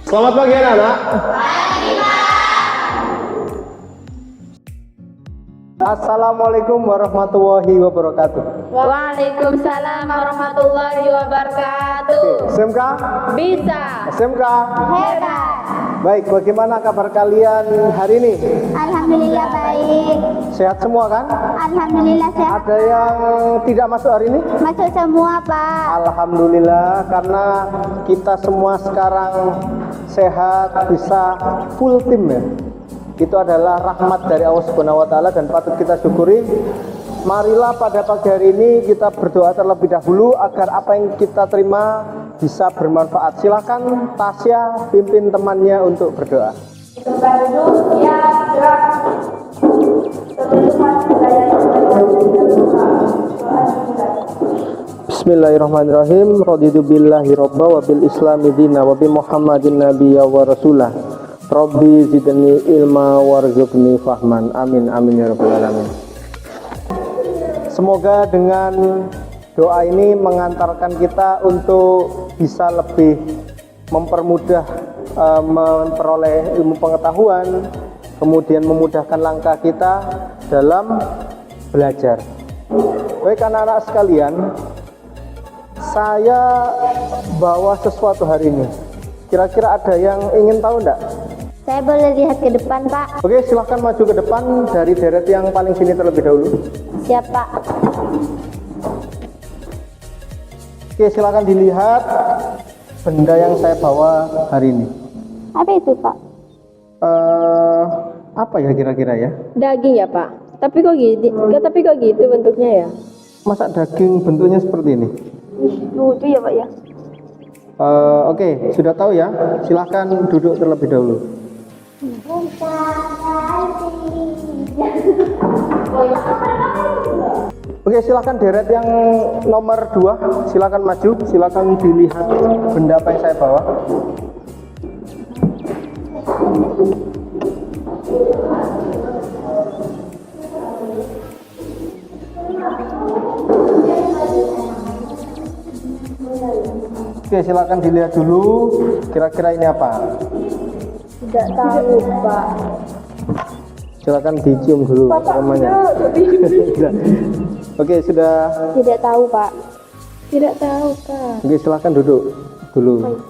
Selamat pagi anak-anak. Assalamualaikum warahmatullahi wabarakatuh. Waalaikumsalam warahmatullahi wabarakatuh. SMK? Bisa. SMK? Hebat. Baik, bagaimana kabar kalian hari ini? Alhamdulillah baik. Sehat semua kan? Alhamdulillah sehat. Ada yang tidak masuk hari ini? Masuk semua Pak. Alhamdulillah, karena kita semua sekarang sehat, bisa full tim ya. Itu adalah rahmat dari Allah Subhanahu wa taala dan patut kita syukuri. Marilah pada pagi hari ini kita berdoa terlebih dahulu agar apa yang kita terima bisa bermanfaat. Silakan Tasya pimpin temannya untuk berdoa. Bismillahirrahmanirrahim. Raditu billahi robba wa bil islami dina wa bi Muhammadin nabiyya wa rasulah. Rabbi zidni ilma warzuqni fahman. Amin amin ya rabbal alamin. Semoga dengan doa ini mengantarkan kita untuk bisa lebih mempermudah memperoleh ilmu pengetahuan, kemudian memudahkan langkah kita dalam belajar. Baik anak-anak sekalian, saya bawa sesuatu hari ini. Kira-kira ada yang ingin tahu enggak? Saya boleh lihat ke depan Pak? Oke, silahkan maju ke depan dari deret yang paling sini terlebih dahulu. Siap Pak. Oke, silahkan dilihat benda yang saya bawa hari ini. Apa itu Pak? Apa ya kira-kira ya? Daging ya Pak. Tapi kok gitu bentuknya ya? Masa daging bentuknya seperti ini? Lucu ya Pak ya. Oke, sudah tahu ya? Silahkan duduk terlebih dahulu. Oke, silakan deret yang nomor 2, silakan maju, silakan dilihat benda apa yang saya bawa. Oke, silakan dilihat dulu, kira-kira ini apa? Tidak tahu Pak. Silakan dicium dulu aromanya. Oke, sudah. Tidak tahu Pak. Tidak tahu Pak. Oke, silakan duduk dulu.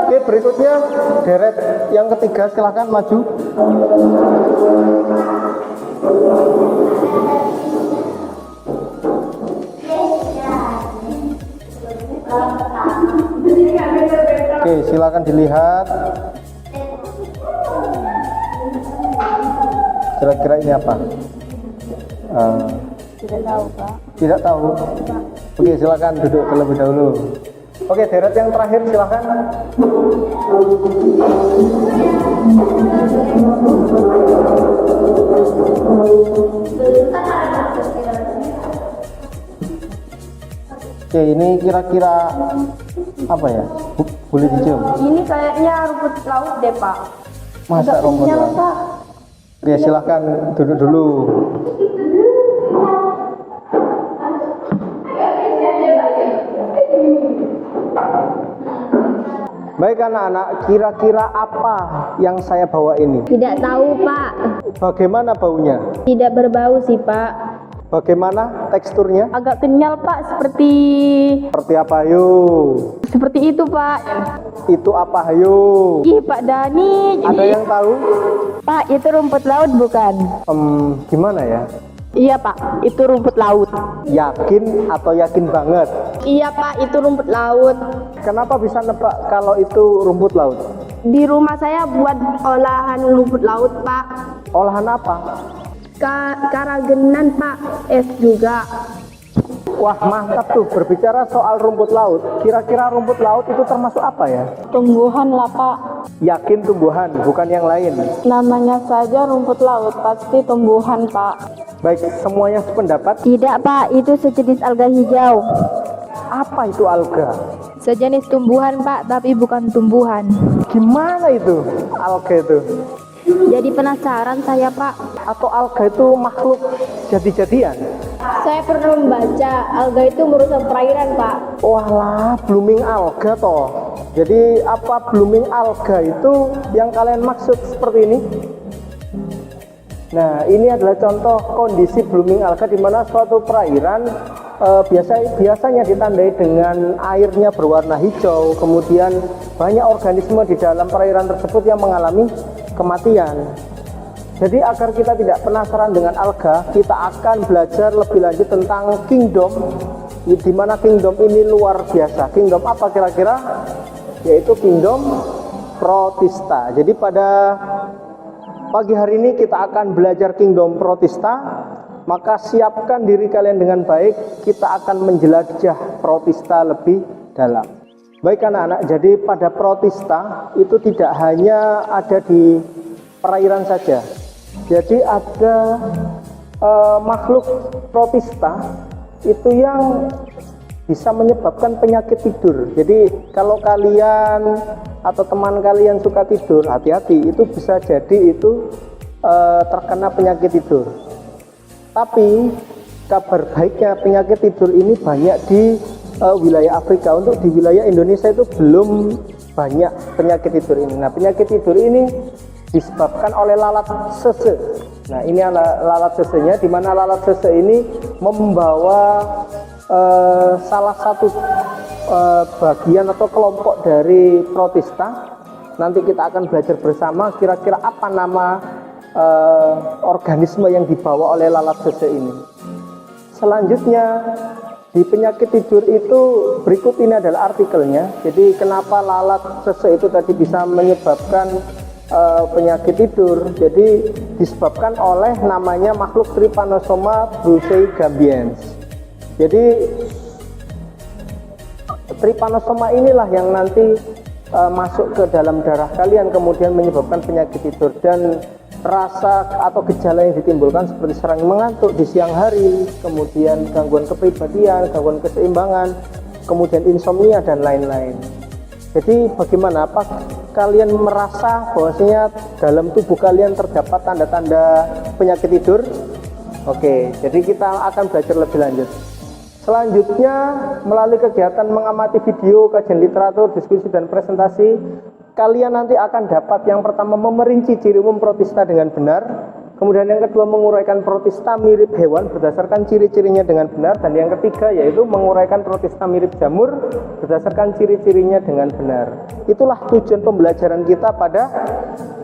Oke, berikutnya deret yang ketiga, silakan maju. Oke, silakan dilihat. Kira-kira ini apa? Tidak tahu Pak. Tidak tahu. Oke, silakan duduk terlebih dahulu. Oke, deret yang terakhir silakan. Oke, ini kira-kira apa ya? Boleh dicium? Ini kayaknya rumput laut deh Pak. Masa rumput laut? Oke, silakan duduk dulu. Baik anak-anak, kira-kira apa yang saya bawa ini? Tidak tahu Pak. Bagaimana baunya? Tidak berbau sih Pak. Bagaimana teksturnya? Agak kenyal Pak, seperti Apa yuk? seperti itu Pak. Itu apa yuk? Ih Pak Dani. Ada yang tahu? Pak, itu rumput laut bukan? Gimana ya? Iya Pak, itu rumput laut. Yakin atau yakin banget? Iya Pak, itu rumput laut. Kenapa bisa nebak kalau itu rumput laut? Di rumah saya buat olahan rumput laut Pak. Olahan apa? Karagenan Pak, es juga. Wah, mantap tuh. Berbicara soal rumput laut, kira-kira rumput laut itu termasuk apa ya? Tumbuhan lah Pak. Yakin tumbuhan, bukan yang lain. Namanya saja rumput laut, pasti tumbuhan Pak. Baik, semuanya sependapat. Tidak Pak, itu sejenis alga hijau. Apa itu alga? Sejenis tumbuhan Pak, tapi bukan tumbuhan. Gimana itu alga itu? Jadi penasaran saya Pak. Atau alga itu makhluk jadi-jadian? Saya pernah membaca alga itu merusak perairan, Pak. Walah, blooming alga toh. Jadi apa blooming alga itu yang kalian maksud seperti ini? Nah, ini adalah contoh kondisi blooming alga di mana suatu perairan biasanya ditandai dengan airnya berwarna hijau, kemudian banyak organisme di dalam perairan tersebut yang mengalami kematian. Jadi agar kita tidak penasaran dengan alga, kita akan belajar lebih lanjut tentang kingdom, di mana kingdom ini luar biasa. Kingdom apa kira-kira? Yaitu kingdom Protista. Jadi pada pagi hari ini kita akan belajar kingdom Protista. Maka siapkan diri kalian dengan baik, kita akan menjelajah Protista lebih dalam. Baik anak-anak, jadi pada Protista itu tidak hanya ada di perairan saja. Jadi ada makhluk Protista itu yang bisa menyebabkan penyakit tidur. Jadi kalau kalian atau teman kalian suka tidur, hati-hati, itu bisa jadi itu terkena penyakit tidur. Tapi kabar baiknya penyakit tidur ini banyak di wilayah Afrika. Untuk di wilayah Indonesia itu belum banyak penyakit tidur ini. Nah, penyakit tidur ini disebabkan oleh lalat sese. Nah, ini lalat sesenya, di mana lalat sese ini membawa salah satu bagian atau kelompok dari Protista. Nanti kita akan belajar bersama kira-kira apa nama organisme yang dibawa oleh lalat sese ini. Selanjutnya di penyakit tidur itu berikut ini adalah artikelnya. Jadi kenapa lalat sese itu tadi bisa menyebabkan penyakit tidur? Jadi disebabkan oleh namanya makhluk Trypanosoma bruceigambiens. Jadi Trypanosoma inilah yang nanti masuk ke dalam darah kalian, kemudian menyebabkan penyakit tidur. Dan rasa atau gejala yang ditimbulkan seperti sering mengantuk di siang hari, kemudian gangguan kepribadian, gangguan keseimbangan, kemudian insomnia dan lain-lain. Jadi bagaimana, apa kalian merasa bahwasanya dalam tubuh kalian terdapat tanda-tanda penyakit tidur? Oke, jadi kita akan belajar lebih lanjut. Selanjutnya, melalui kegiatan mengamati video, kajian literatur, diskusi dan presentasi, kalian nanti akan dapat yang pertama memerinci ciri umum Protista dengan benar, kemudian yang kedua menguraikan Protista mirip hewan berdasarkan ciri-cirinya dengan benar, dan yang ketiga yaitu menguraikan Protista mirip jamur berdasarkan ciri-cirinya dengan benar. Itulah tujuan pembelajaran kita pada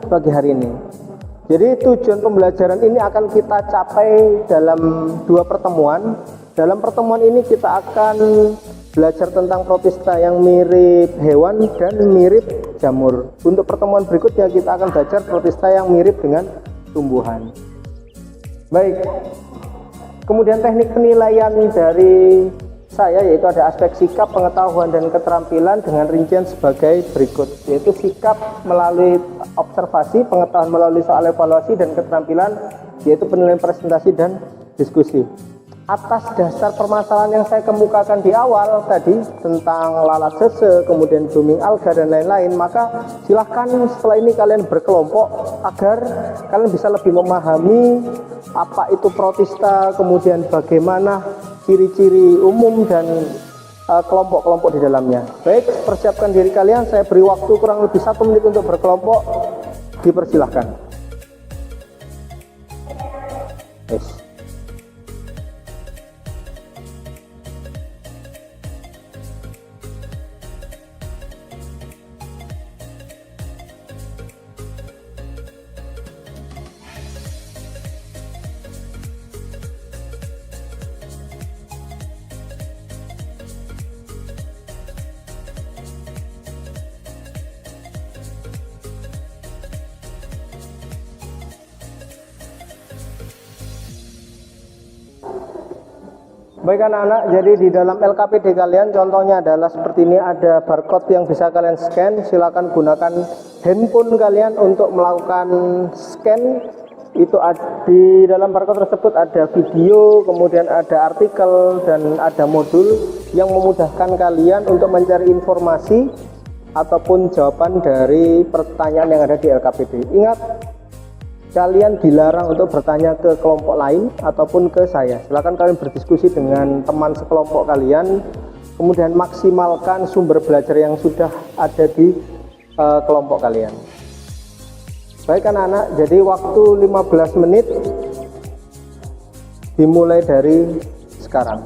pagi hari ini. Jadi tujuan pembelajaran ini akan kita capai dalam 2 pertemuan. Dalam pertemuan ini kita akan belajar tentang Protista yang mirip hewan dan mirip jamur. Untuk pertemuan berikutnya kita akan belajar Protista yang mirip dengan tumbuhan. Baik. Kemudian teknik penilaian dari saya yaitu ada aspek sikap, pengetahuan dan keterampilan dengan rincian sebagai berikut, yaitu sikap melalui observasi, pengetahuan melalui soal evaluasi, dan keterampilan yaitu penilaian presentasi dan diskusi. Atas dasar permasalahan yang saya kemukakan di awal tadi tentang lalat sese, kemudian blooming alga dan lain-lain, maka silahkan setelah ini kalian berkelompok agar kalian bisa lebih memahami apa itu Protista, kemudian bagaimana ciri-ciri umum dan kelompok-kelompok di dalamnya. Baik, persiapkan diri kalian, saya beri waktu kurang lebih 1 menit untuk berkelompok, dipersilahkan. Yes. Baik anak-anak, jadi di dalam LKPD kalian contohnya adalah seperti ini, ada barcode yang bisa kalian scan. Silakan gunakan handphone kalian untuk melakukan scan. Itu di dalam barcode tersebut ada video, kemudian ada artikel dan ada modul yang memudahkan kalian untuk mencari informasi ataupun jawaban dari pertanyaan yang ada di LKPD. Ingat, kalian dilarang untuk bertanya ke kelompok lain ataupun ke saya. Silakan kalian berdiskusi dengan teman sekelompok kalian, kemudian maksimalkan sumber belajar yang sudah ada di kelompok kalian. Baik anak-anak, jadi waktu 15 menit dimulai dari sekarang.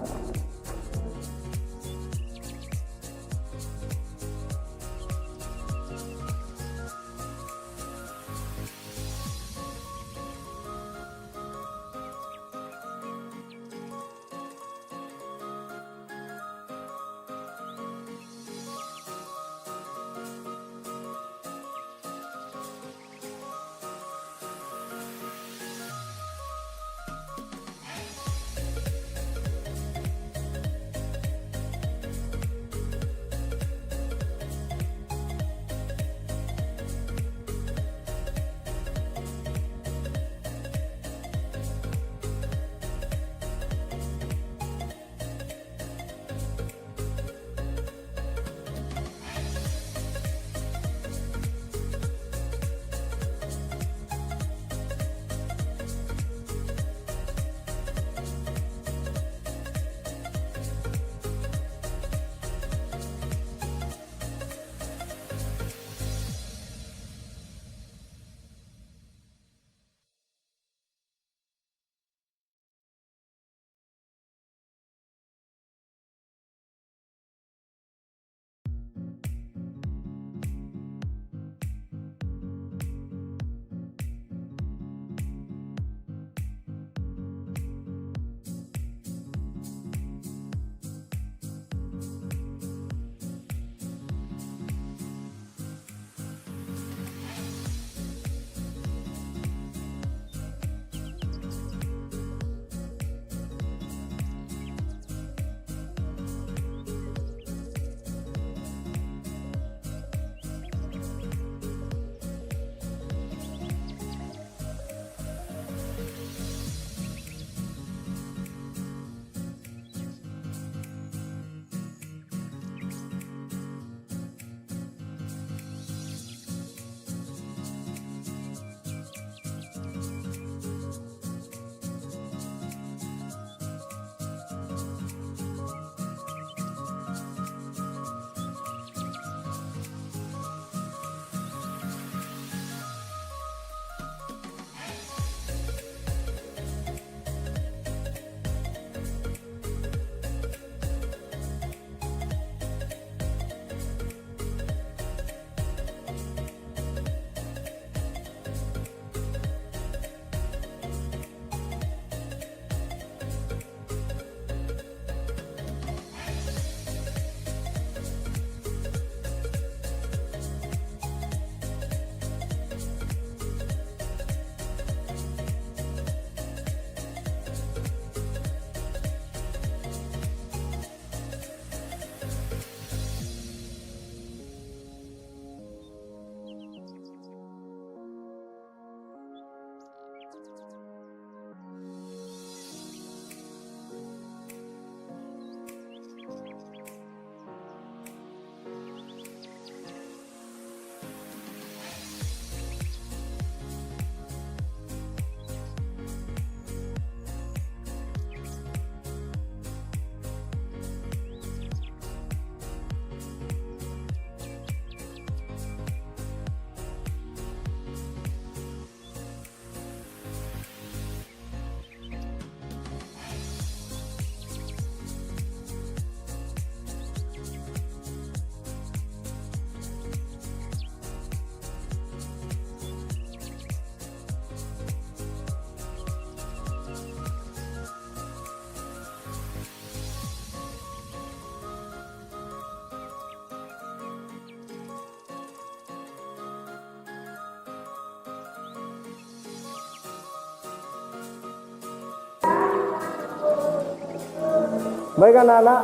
Baik anak-anak,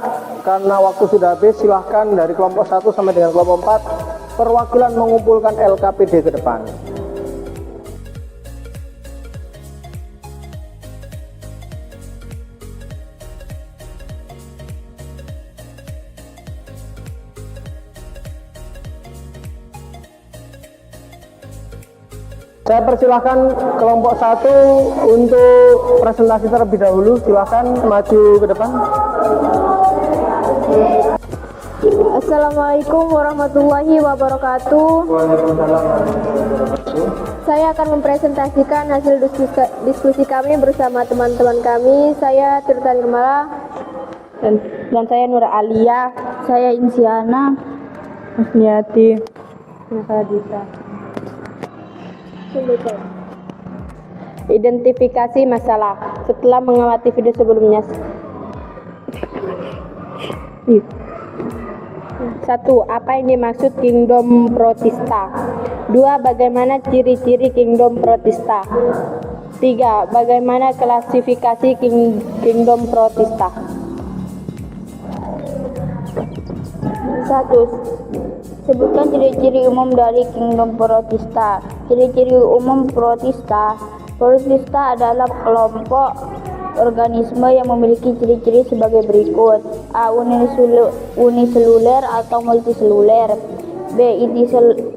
karena waktu sudah habis, silahkan dari kelompok 1 sampai dengan kelompok 4 perwakilan mengumpulkan LKPD ke depan. Saya persilahkan kelompok 1 untuk presentasi terlebih dahulu. Silahkan maju ke depan. Assalamualaikum warahmatullahi wabarakatuh. Saya akan mempresentasikan hasil diskusi kami bersama teman-teman kami. Saya Tirta Nirmala dan saya Nur Alia. Saya Insiana. Musniati. Dita. Identifikasi masalah. Setelah mengamati video sebelumnya. 1. Apa yang dimaksud Kingdom Protista? 2. Bagaimana ciri-ciri Kingdom Protista? 3. Bagaimana klasifikasi Kingdom Protista? 1. Sebutkan ciri-ciri umum dari Kingdom Protista. Ciri-ciri umum Protista. Protista adalah kelompok organisme yang memiliki ciri-ciri sebagai berikut. A. Uniseluler atau multiseluler. B.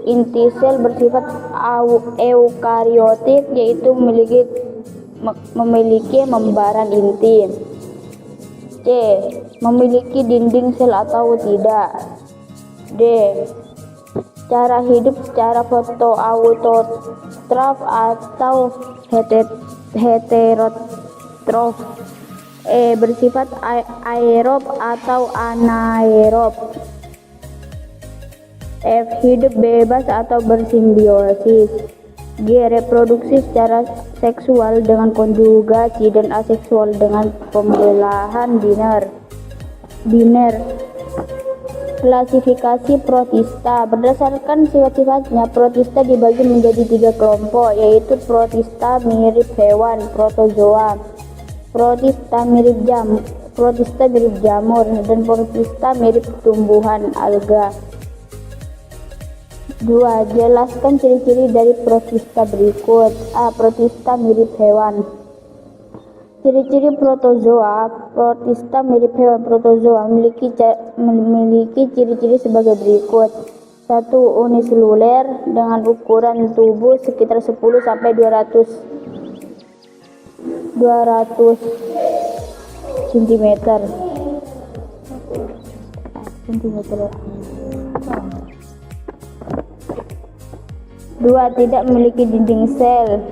Intisel bersifat eukariotik, yaitu memiliki membran inti. C. Memiliki dinding sel atau tidak. D. Cara hidup secara fotoautotrof atau heterotrof. E. Bersifat aerob atau anaerob. F. Hidup bebas atau bersimbiosis. G. Reproduksi secara seksual dengan konjugasi dan aseksual dengan pembelahan biner. Klasifikasi Protista. Berdasarkan sifat-sifatnya, Protista dibagi menjadi 3 kelompok, yaitu Protista mirip hewan, protozoa, Protista mirip jamur, dan Protista mirip tumbuhan, alga. 2. Jelaskan ciri-ciri dari Protista berikut. A. Protista mirip hewan. Ciri-ciri protozoa. Protista mirip hewan protozoa memiliki ciri-ciri sebagai berikut. 1. Uniseluler dengan ukuran tubuh sekitar 10 sampai 200 cm. 2. Tidak memiliki dinding sel.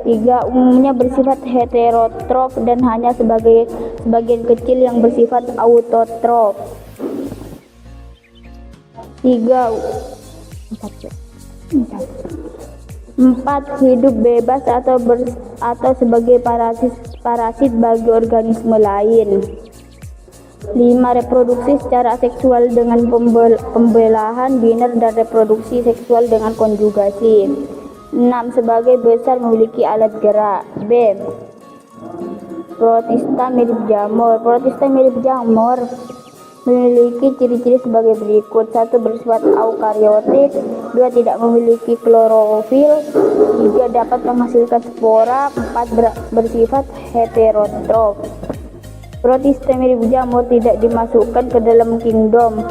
3. Umumnya bersifat heterotrof dan hanya sebagian kecil yang bersifat autotrof. 4. Hidup bebas atau sebagai parasit bagi organisme lain. 5. Reproduksi secara seksual dengan pembelahan biner dan reproduksi seksual dengan konjugasi. 6. Sebagai besar memiliki alat gerak. B. Protista mirip jamur. Protista mirip jamur memiliki ciri-ciri sebagai berikut. 1. Bersifat eukariotik. 2. Tidak memiliki klorofil. 3. Dapat menghasilkan spora. 4. Bersifat heterotrof. Protista mirip jamur tidak dimasukkan ke dalam kingdom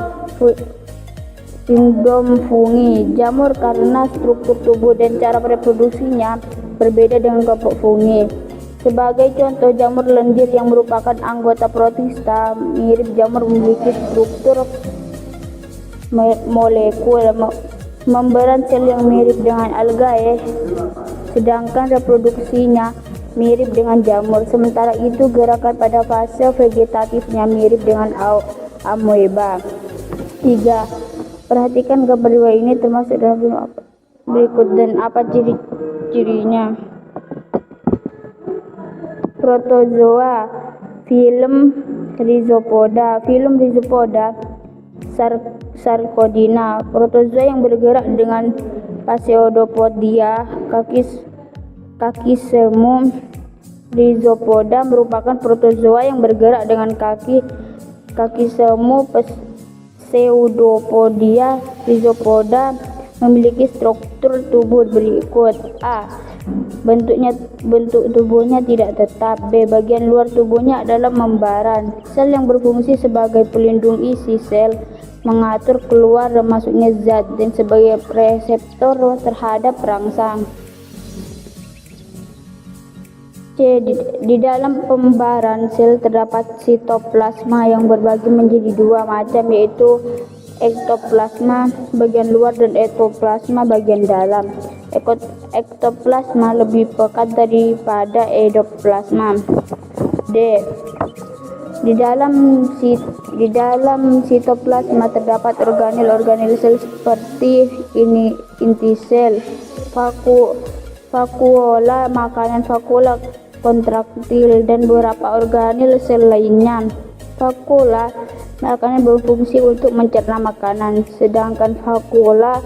fungi jamur karena struktur tubuh dan cara reproduksinya berbeda dengan kelompok fungi. Sebagai contoh, jamur lendir yang merupakan anggota Protista mirip jamur memiliki struktur molekul membran sel yang mirip dengan algae, sedangkan reproduksinya mirip dengan jamur. Sementara itu, gerakan pada fase vegetatifnya mirip dengan amoeba. 3. Perhatikan gambar 2 ini termasuk dalam film berikut dan apa ciri-cirinya. Protozoa. Film Rhizopoda. Sarcodina. Protozoa yang bergerak dengan Pseudopodia. Kaki semu. Rhizopoda merupakan protozoa yang bergerak dengan kaki semu. Pseudopodia. Rhizopoda memiliki struktur tubuh berikut. A. Bentuk tubuhnya tidak tetap. B. Bagian luar tubuhnya adalah membran. Sel yang berfungsi sebagai pelindung isi sel, mengatur keluar dan masuknya zat, dan sebagai reseptor terhadap perangsang. C. Di dalam pembaran sel terdapat sitoplasma yang berbagi menjadi dua macam, yaitu ektoplasma bagian luar dan endoplasma bagian dalam. Ektoplasma lebih pekat daripada endoplasma. D. Di dalam sitoplasma terdapat organel sel seperti inti sel, vakuola makanan, vakuola kontraktil, dan beberapa organel sel lainnya. Vakuola makanan berfungsi untuk mencerna makanan, sedangkan vakuola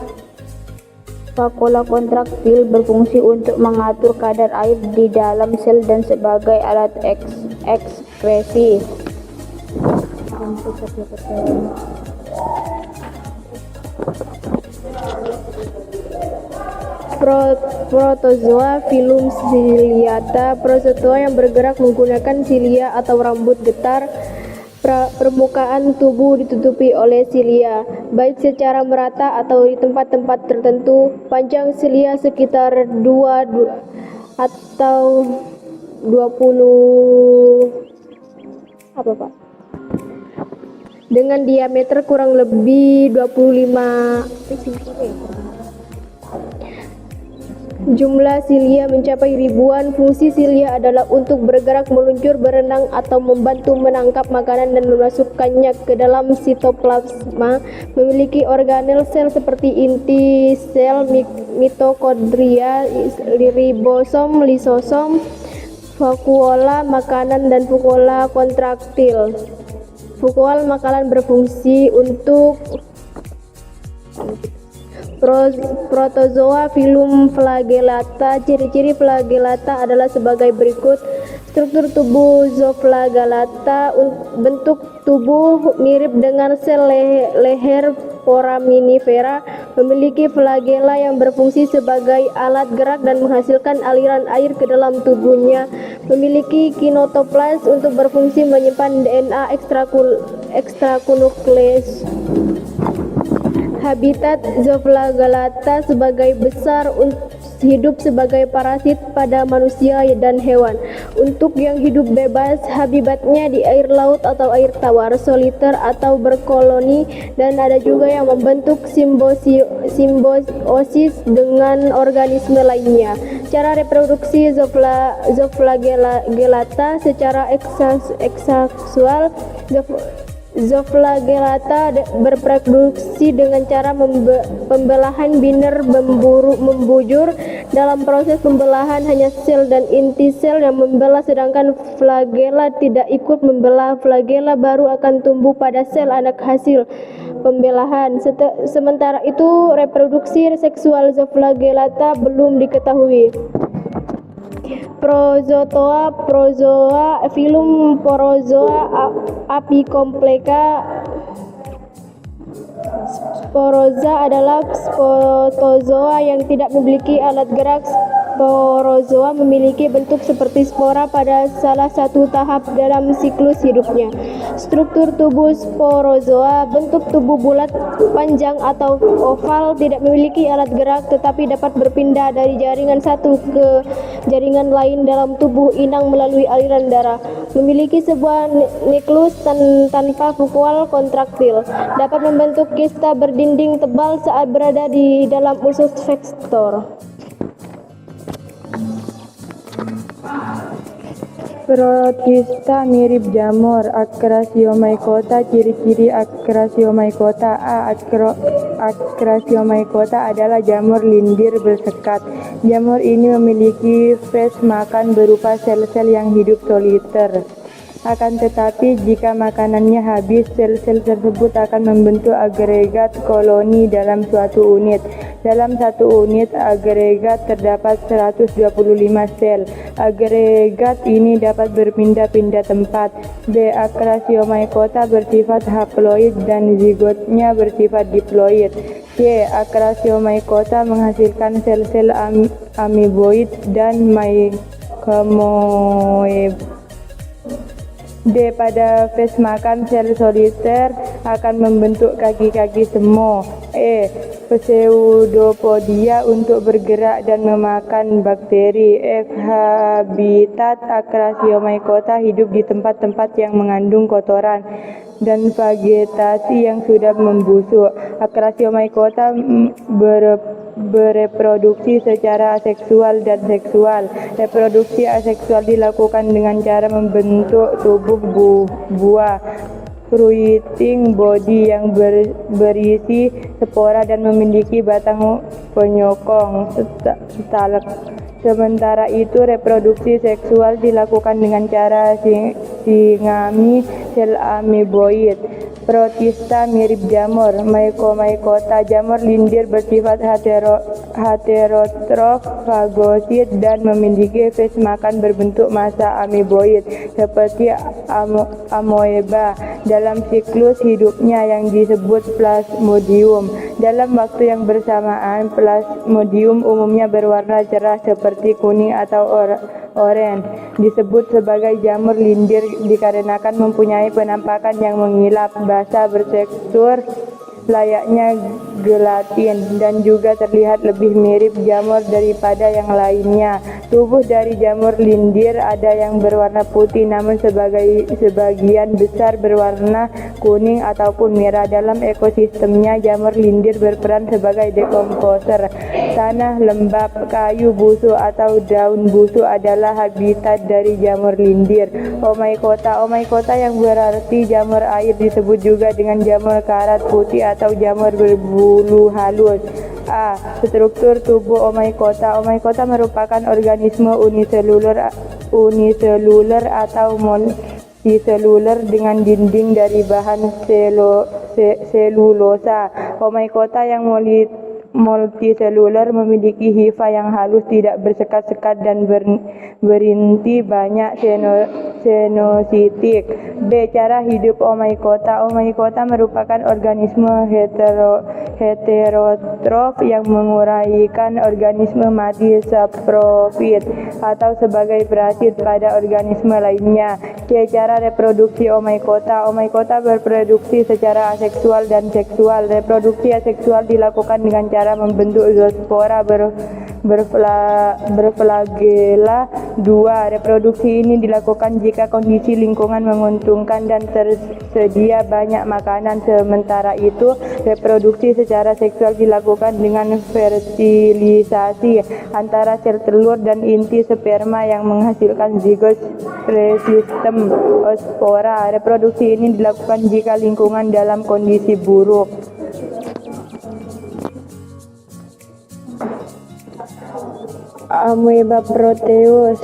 kontraktil berfungsi untuk mengatur kadar air di dalam sel dan sebagai alat ekskresi. Protozoa filum ciliata. Protozoa yang bergerak menggunakan silia atau rambut getar. Permukaan tubuh ditutupi oleh silia, baik secara merata atau di tempat-tempat tertentu. Panjang silia sekitar 2 atau 20 dengan diameter kurang lebih 25. Jumlah silia mencapai ribuan. Fungsi silia adalah untuk bergerak, meluncur, berenang, atau membantu menangkap makanan dan memasukkannya ke dalam sitoplasma. Memiliki organel sel seperti inti sel, mitokondria, ribosom, lisosom, vakuola makanan, dan vakuola kontraktil. Vakuola makanan berfungsi untuk protozoa filum flagellata. Ciri-ciri flagellata adalah sebagai berikut. Struktur tubuh zooflagellata. Bentuk tubuh mirip dengan sel leher foraminifera. Memiliki flagella yang berfungsi sebagai alat gerak dan menghasilkan aliran air ke dalam tubuhnya. Memiliki kinotoplas untuk berfungsi menyimpan DNA ekstranukleus. Habitat zooflagellata sebagai besar hidup sebagai parasit pada manusia dan hewan. Untuk yang hidup bebas, habitatnya di air laut atau air tawar, soliter atau berkoloni, dan ada juga yang membentuk simbiosis dengan organisme lainnya. Cara reproduksi zooflagellata secara ekseksual. Zooflagellata berreproduksi dengan cara pembelahan biner membujur. Dalam proses pembelahan hanya sel dan inti sel yang membelah, sedangkan flagella tidak ikut membelah. Flagella baru akan tumbuh pada sel anak hasil pembelahan. Sementara itu, reproduksi seksual zooflagellata belum diketahui. Prozoa filum Porozoa apicompleka. Sporozoa adalah protozoa yang tidak memiliki alat gerak. Sporozoa memiliki bentuk seperti spora pada salah satu tahap dalam siklus hidupnya. Struktur tubuh sporozoa. Bentuk tubuh bulat, panjang atau oval, tidak memiliki alat gerak, tetapi dapat berpindah dari jaringan satu ke jaringan lain dalam tubuh inang melalui aliran darah. Memiliki sebuah nukleus tanpa vakuol kontraktil. Dapat membentuk kista berdinding tebal saat berada di dalam usus vektor. Protista mirip jamur. Acrasiomycota. Ciri-ciri Acrasiomycota. A. Acrasiomycota adalah jamur lindir bersekat. Jamur ini memiliki fase makan berupa sel-sel yang hidup soliter. Akan tetapi, jika makanannya habis, sel-sel tersebut akan membentuk agregat koloni dalam suatu unit. Dalam satu unit agregat terdapat 125 sel. Agregat ini dapat berpindah-pindah tempat. B. Acrasiomycota bersifat haploid dan zigotnya bersifat diploid. C. Acrasiomycota menghasilkan sel-sel amoeboid dan mycomoeb. D. Pada fase makan, sel soliter akan membentuk kaki-kaki semo. E. pseudopodia untuk bergerak dan memakan bakteri. F. Habitat Acrasiomycota hidup di tempat-tempat yang mengandung kotoran dan vegetasi yang sudah membusuk. Acrasiomycota bereproduksi secara aseksual dan seksual. Reproduksi aseksual dilakukan dengan cara membentuk tubuh buah fruiting body yang berisi spora dan memiliki batang penyokong stalk. Sementara itu, reproduksi seksual dilakukan dengan cara singami sel ameboid. Protista mirip jamur. Mycomycota jamur lindir bersifat heterotrof, fagosit, dan memiliki fase makan berbentuk massa ameboid seperti amoeba dalam siklus hidupnya yang disebut plasmodium. Dalam waktu yang bersamaan, plasmodium umumnya berwarna cerah seperti kuning atau oranye. Disebut sebagai jamur lindir dikarenakan mempunyai penampakan yang mengilap, basah, bertekstur layaknya gelatin, dan juga terlihat lebih mirip jamur daripada yang lainnya. Tubuh dari jamur lindir ada yang berwarna putih, namun sebagian besar berwarna kuning ataupun merah. Dalam ekosistemnya, jamur lindir berperan sebagai dekomposer. Tanah lembab, kayu busuk, atau daun busuk adalah habitat dari jamur lindir. Omycota yang berarti jamur air disebut juga dengan jamur karat putih atau jamur berbulu halus. A. Struktur tubuh Omycota. Omycota merupakan organisme uniseluler atau multiseluler dengan dinding dari bahan selulosa. Omycota yang multiseluler memiliki hifa yang halus, tidak bersekat-sekat, dan berinti banyak senositik. B. Cara hidup Omycota. Omycota merupakan organisme heterotrof yang menguraikan organisme mati saprofit atau sebagai parasit pada organisme lainnya. C. Cara reproduksi Omycota. Omycota berreproduksi secara aseksual dan seksual. Reproduksi aseksual dilakukan dengan cara membentuk zoospora berflagela 2. Reproduksi ini dilakukan jika kondisi lingkungan menguntungkan dan tersedia banyak makanan. Sementara itu, reproduksi secara seksual dilakukan dengan fertilisasi antara sel telur dan inti sperma yang menghasilkan zigot resistem spora. Reproduksi ini dilakukan jika lingkungan dalam kondisi buruk. Amoeba proteus.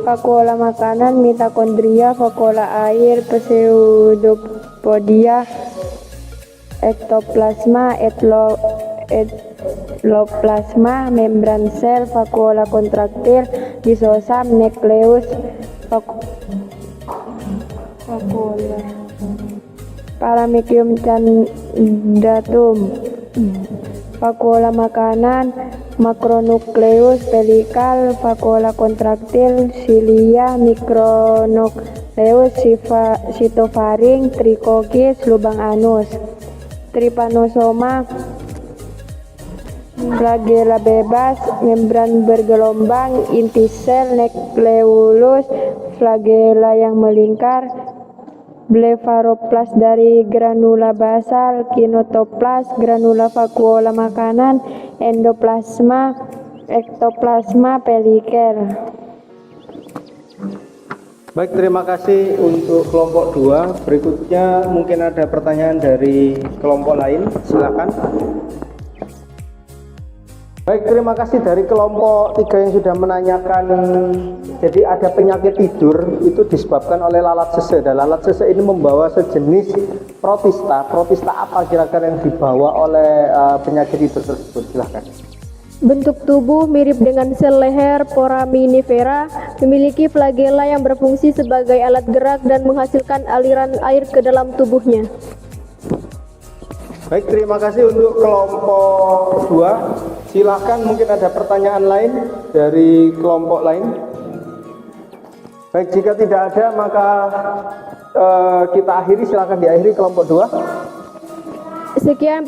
Vakuola makanan, mitokondria, vakuola air, pseudopodia, ektoplasma, eloplasma, membran sel, vakuola kontraktil, lisosam, nukleus, vakuola, paramecium candatum. Vakuola makanan, makronukleus, pelikal, vakuola kontraktil, silia, mikronukleus, sitofaring, trikokis, lubang anus, trypanosoma, flagela bebas, membran bergelombang, inti sel, nukleolus, flagela yang melingkar, blefaroplas dari granula basal, kinotoplas, granula vakuola makanan, endoplasma, ektoplasma, pelikel. Baik, terima kasih untuk kelompok 2. Berikutnya mungkin ada pertanyaan dari kelompok lain, silakan. Baik, terima kasih dari kelompok 3 yang sudah menanyakan. Jadi ada penyakit tidur itu disebabkan oleh lalat sese, dan lalat sese ini membawa sejenis protista. Protista apa kira-kira yang dibawa oleh penyakit tidur tersebut? Silahkan. Bentuk tubuh mirip dengan sel leher foraminifera, memiliki flagela yang berfungsi sebagai alat gerak dan menghasilkan aliran air ke dalam tubuhnya. Baik, terima kasih untuk kelompok 2. Silahkan, mungkin ada pertanyaan lain dari kelompok lain. Baik, jika tidak ada maka kita akhiri, silakan diakhiri kelompok 2. Sekian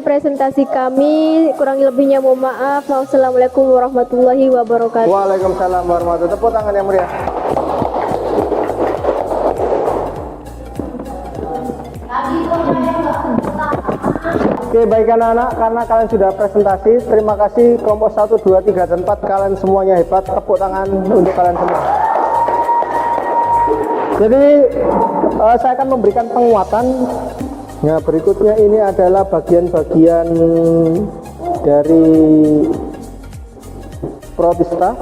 presentasi kami, kurang lebihnya mohon maaf. Wassalamualaikum warahmatullahi wabarakatuh. Waalaikumsalam warahmatullahi wabarakatuh. Tepuk tangan yang meriah. Oke, baik anak-anak, karena kalian sudah presentasi, terima kasih kelompok 1, 2, 3, dan 4. Kalian semuanya hebat. Tepuk tangan untuk kalian semua. Jadi saya akan memberikan penguatan. Nah, berikutnya ini adalah bagian-bagian dari protista.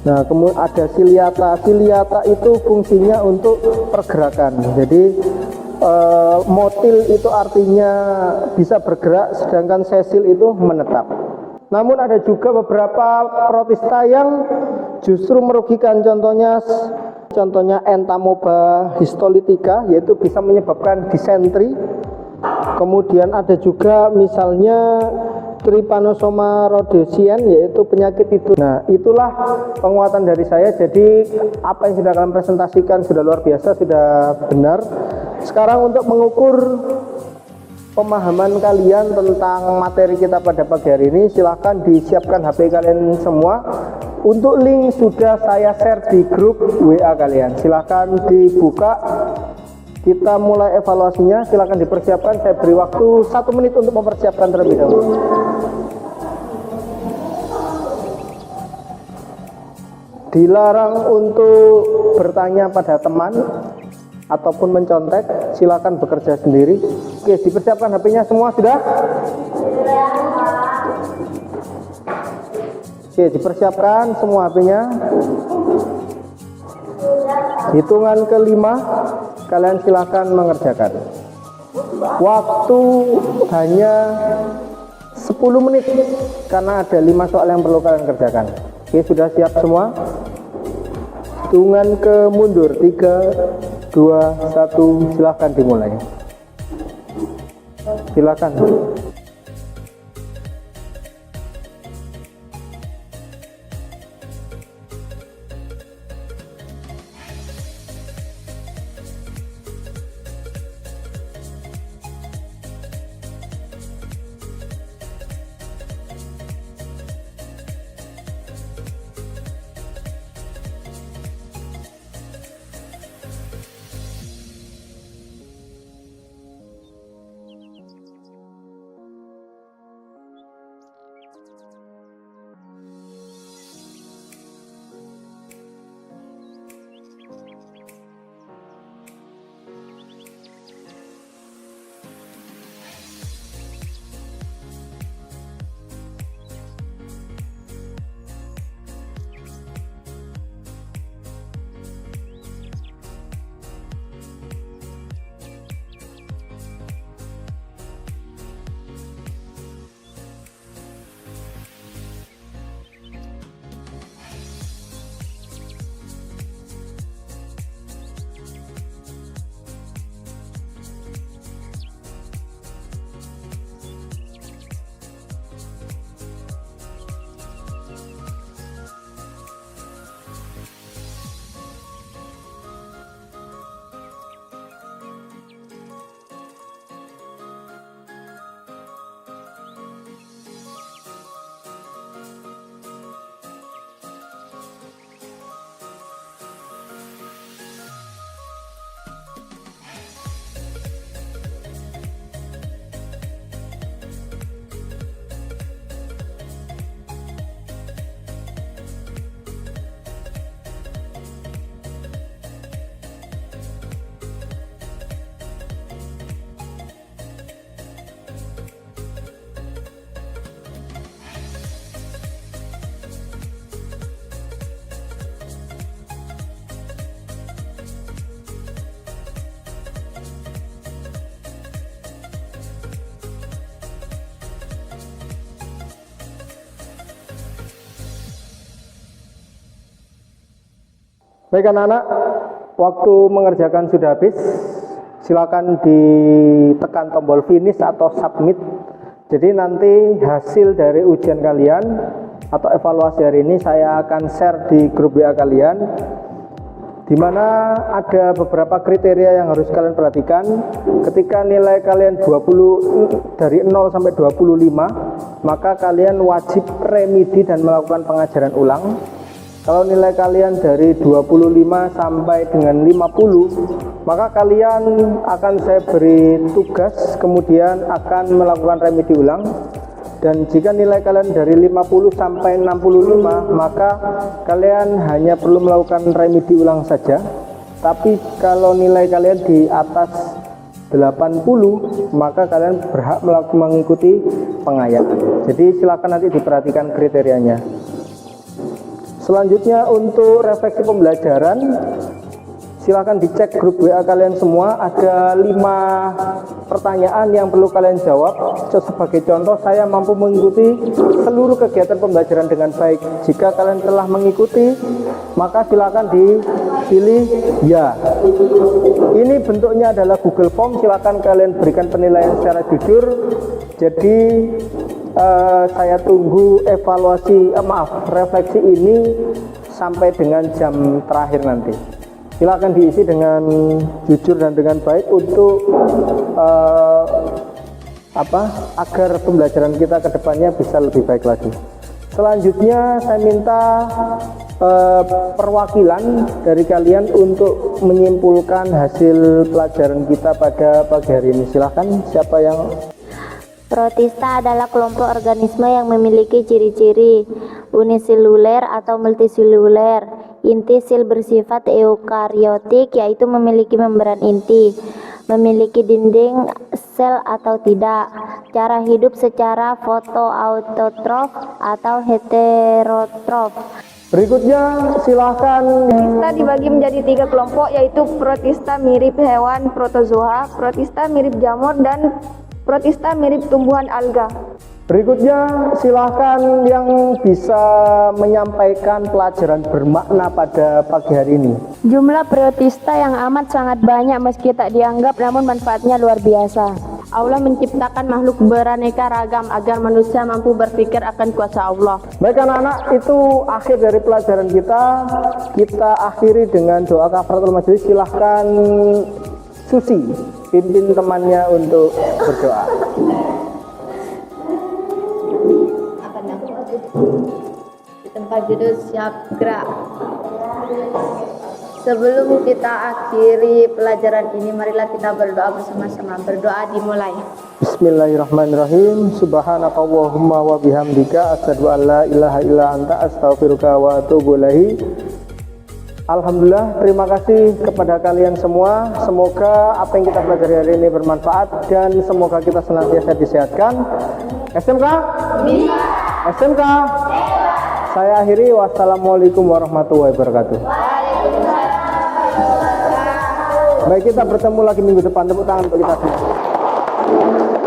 Nah, kemudian ada ciliata. Ciliata itu fungsinya untuk pergerakan. Jadi motil itu artinya bisa bergerak, sedangkan sesil itu menetap. Namun ada juga beberapa protista yang justru merugikan, contohnya entamoeba histolytica, yaitu bisa menyebabkan disentri. Kemudian ada juga misalnya Trypanosoma rhodesian, yaitu penyakit tidur. Nah, itulah penguatan dari saya. Jadi apa yang sudah kalian presentasikan sudah luar biasa, sudah benar. Sekarang untuk mengukur pemahaman kalian tentang materi kita pada pagi hari ini, silahkan disiapkan HP kalian semua. Untuk link sudah saya share di grup WA kalian. Silahkan dibuka. Kita mulai evaluasinya. Silahkan dipersiapkan. Saya beri waktu 1 menit untuk mempersiapkan terlebih dahulu. Dilarang untuk bertanya pada teman ataupun mencontek. Silahkan bekerja sendiri. Oke, dipersiapkan HP-nya semua sudah? Oke, dipersiapkan semua HP-nya. Hitungan kelima, kalian silahkan mengerjakan. Waktu hanya 10 menit karena ada 5 soal yang perlu kalian kerjakan. Oke, sudah siap semua? Hitungan ke mundur 3, 2, 1, silahkan dimulai. Silakan. Baik anak-anak, waktu mengerjakan sudah habis. Silakan ditekan tombol finish atau submit. Jadi nanti hasil dari ujian kalian atau evaluasi hari ini saya akan share di grup WA kalian. di mana ada beberapa kriteria yang harus kalian perhatikan. Ketika nilai kalian 20 dari 0 sampai 25, maka kalian wajib remedi dan melakukan pengajaran ulang. Kalau nilai kalian dari 25 sampai dengan 50, maka kalian akan saya beri tugas, kemudian akan melakukan remedi ulang. Dan jika nilai kalian dari 50 sampai 65, maka kalian hanya perlu melakukan remedi ulang saja. Tapi kalau nilai kalian di atas 80, maka kalian berhak mengikuti pengayaan. Jadi silakan nanti diperhatikan kriterianya. Selanjutnya untuk refleksi pembelajaran, silakan dicek grup WA kalian semua. Ada 5 pertanyaan yang perlu kalian jawab. Sebagai contoh, saya mampu mengikuti seluruh kegiatan pembelajaran dengan baik. Jika kalian telah mengikuti, maka silakan dipilih ya. Ini bentuknya adalah Google Form. Silakan kalian berikan penilaian secara jujur. Jadi saya tunggu refleksi ini sampai dengan jam terakhir nanti. Silakan diisi dengan jujur dan dengan baik untuk agar pembelajaran kita ke depannya bisa lebih baik lagi. Selanjutnya saya minta perwakilan dari kalian untuk menyimpulkan hasil pelajaran kita pada pagi hari ini. Silakan, siapa yang... Protista adalah kelompok organisme yang memiliki ciri-ciri uniseluler atau multiseluler. Inti sel bersifat eukariotik, yaitu memiliki membran inti, memiliki dinding sel atau tidak. Cara hidup secara fotoautotrof atau heterotrof. Berikutnya silahkan. Protista dibagi menjadi 3 kelompok, yaitu protista mirip hewan protozoa, protista mirip jamur, dan protista mirip tumbuhan alga. Berikutnya silahkan yang bisa menyampaikan pelajaran bermakna pada pagi hari ini. Jumlah protista yang amat sangat banyak meski tak dianggap, namun manfaatnya luar biasa. Allah menciptakan makhluk beraneka ragam agar manusia mampu berpikir akan kuasa Allah. Baik anak-anak, itu akhir dari pelajaran kita. Kita akhiri dengan doa kafaratul majelis. Silahkan Susi pimpin temannya untuk berdoa. Di tempat duduk siap gerak. Sebelum kita akhiri pelajaran ini, marilah kita berdoa bersama-sama. Berdoa dimulai. Bismillahirrahmanirrahim. Subhanakallahumma wa bihamdika asyhadu an la ilaha illa anta astaghfiruka wa atubu ilaik. Alhamdulillah, terima kasih kepada kalian semua. Semoga apa yang kita pelajari hari ini bermanfaat dan semoga kita senantiasa disehatkan. SMK? Bisa. SMK? Saya akhiri. Wassalamualaikum warahmatullahi wabarakatuh. Baik, kita bertemu lagi minggu depan. Tepuk tangan untuk kita semua.